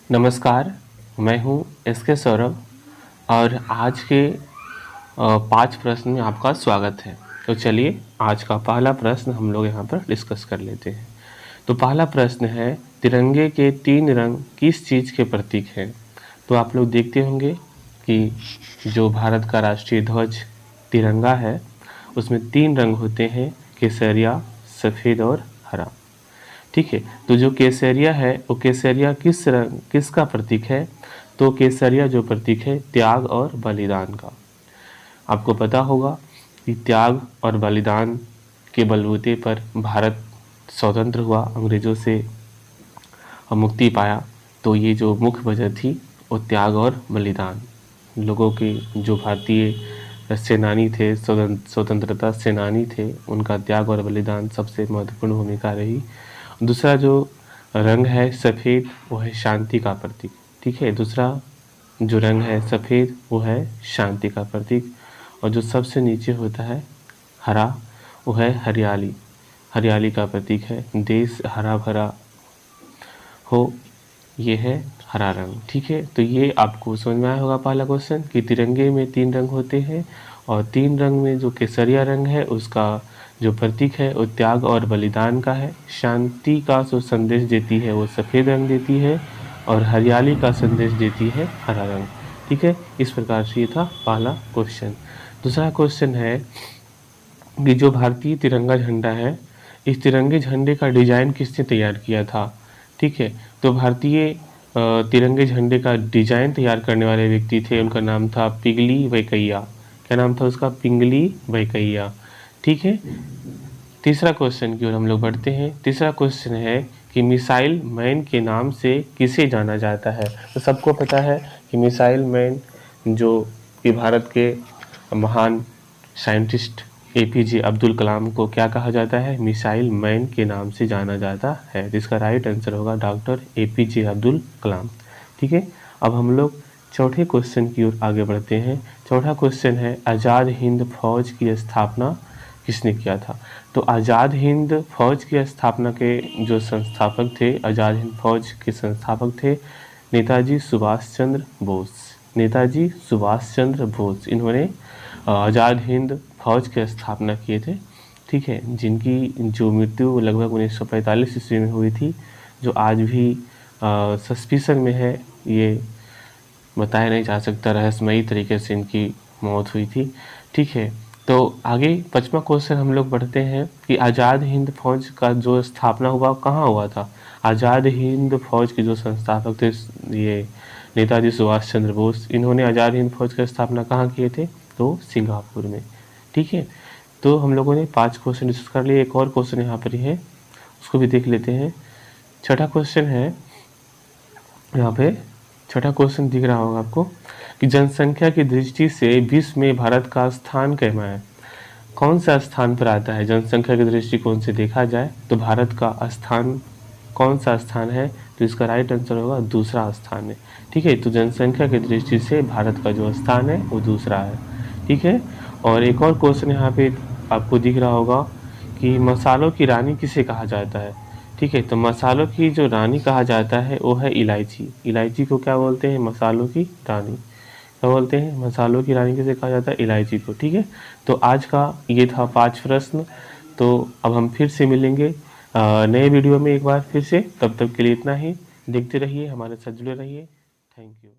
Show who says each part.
Speaker 1: नमस्कार, मैं हूँ एस के सौरभ और आज के 5 प्रश्न में आपका स्वागत है। तो चलिए आज का पहला प्रश्न हम लोग यहाँ पर डिस्कस कर लेते हैं। तो पहला प्रश्न है, तिरंगे के 3 रंग किस चीज़ के प्रतीक हैं? तो आप लोग देखते होंगे कि जो भारत का राष्ट्रीय ध्वज तिरंगा है, उसमें 3 रंग होते हैं, केसरिया, सफ़ेद और हरा। ठीक है, तो जो केसरिया है वो केसरिया किसका प्रतीक है? तो केसरिया जो प्रतीक है त्याग और बलिदान का। आपको पता होगा कि त्याग और बलिदान के बलबूते पर भारत स्वतंत्र हुआ, अंग्रेज़ों से मुक्ति पाया। तो ये जो मुख्य वजह थी वो त्याग और बलिदान। लोगों के जो भारतीय सेनानी थे, स्वतंत्रता सेनानी थे, उनका त्याग और बलिदान सबसे महत्वपूर्ण भूमिका रही। दूसरा जो रंग है सफ़ेद, वो है शांति का प्रतीक। ठीक है, दूसरा जो रंग है सफ़ेद वो है शांति का प्रतीक। और जो सबसे नीचे होता है हरा, वो है हरियाली, हरियाली का प्रतीक है। देश हरा भरा हो, ये है हरा रंग। ठीक है, तो ये आपको समझ में आया होगा पहला क्वेश्चन कि तिरंगे में 3 रंग होते हैं और 3 रंग में जो केसरिया रंग है उसका जो प्रतीक है वो त्याग और बलिदान का है। शांति का जो संदेश देती है वो सफ़ेद रंग देती है और हरियाली का संदेश देती है हरा रंग। ठीक है, इस प्रकार से ये था पहला क्वेश्चन। दूसरा क्वेश्चन है कि जो भारतीय तिरंगा झंडा है, इस तिरंगे झंडे का डिज़ाइन किसने तैयार किया था? ठीक है, तो भारतीय तिरंगे झंडे का डिज़ाइन तैयार करने वाले व्यक्ति थे, उनका नाम था पिंगली वेंकैया। क्या नाम था उसका? पिंगली वेंकैया। ठीक है, तीसरा क्वेश्चन की ओर हम लोग बढ़ते हैं। तीसरा क्वेश्चन है कि मिसाइल मैन के नाम से किसे जाना जाता है? तो सबको पता है कि मिसाइल मैन जो कि भारत के महान साइंटिस्ट एपीजे अब्दुल कलाम को क्या कहा जाता है? मिसाइल मैन के नाम से जाना जाता है। जिसका राइट आंसर होगा डॉक्टर एपीजे अब्दुल कलाम। ठीक है, अब हम लोग चौथे क्वेश्चन की ओर आगे बढ़ते हैं। चौथा क्वेश्चन है, आज़ाद हिंद फौज की स्थापना किसने किया था? तो आज़ाद हिंद फौज की स्थापना के जो संस्थापक थे, आज़ाद हिंद फौज के संस्थापक थे नेताजी सुभाष चंद्र बोस। नेताजी सुभाष चंद्र बोस, इन्होंने आज़ाद हिंद फौज की स्थापना किए थे। ठीक है, जिनकी जो मृत्यु लगभग 1945 ईस्वी में हुई थी, जो आज भी सस्पिशन में है, ये बताया नहीं जा सकता, रहस्यमयी तरीके से इनकी मौत हुई थी। ठीक है, तो आगे 5वां क्वेश्चन हम लोग बढ़ते हैं कि आज़ाद हिंद फौज का जो स्थापना हुआ कहाँ हुआ था? आज़ाद हिंद फौज के जो संस्थापक थे ये नेताजी सुभाष चंद्र बोस, इन्होंने आज़ाद हिंद फौज की स्थापना कहाँ किए थे? तो सिंगापुर में। ठीक है, तो हम लोगों ने 5 क्वेश्चन डिस्कस कर लिए। एक और क्वेश्चन यहाँ पर ही है, उसको भी देख लेते हैं। छठा क्वेश्चन है, यहाँ पे छठा क्वेश्चन दिख रहा होगा आपको कि जनसंख्या की दृष्टि से विश्व में भारत का स्थान कैमा है? कौन सा स्थान पर आता है? जनसंख्या के दृष्टिकोण से देखा जाए तो भारत का स्थान कौन सा स्थान है? तो इसका राइट आंसर होगा दूसरा स्थान है। ठीक है, तो जनसंख्या की दृष्टि से भारत का जो स्थान है वो दूसरा है। ठीक है, और एक और क्वेश्चन यहाँ पे आपको दिख रहा होगा कि मसालों की रानी किसे कहा जाता है? ठीक है, तो मसालों की जो रानी कहा जाता है वो है इलायची। इलायची को क्या बोलते हैं? मसालों की रानी। क्या बोलते हैं? मसालों की रानी किसे कहा जाता है? इलायची को। ठीक है, तो आज का ये था 5 प्रश्न। तो अब हम फिर से मिलेंगे नए वीडियो में एक बार फिर से। तब तक के लिए इतना ही। देखते रहिए, हमारे साथ जुड़े रहिए। Thank you.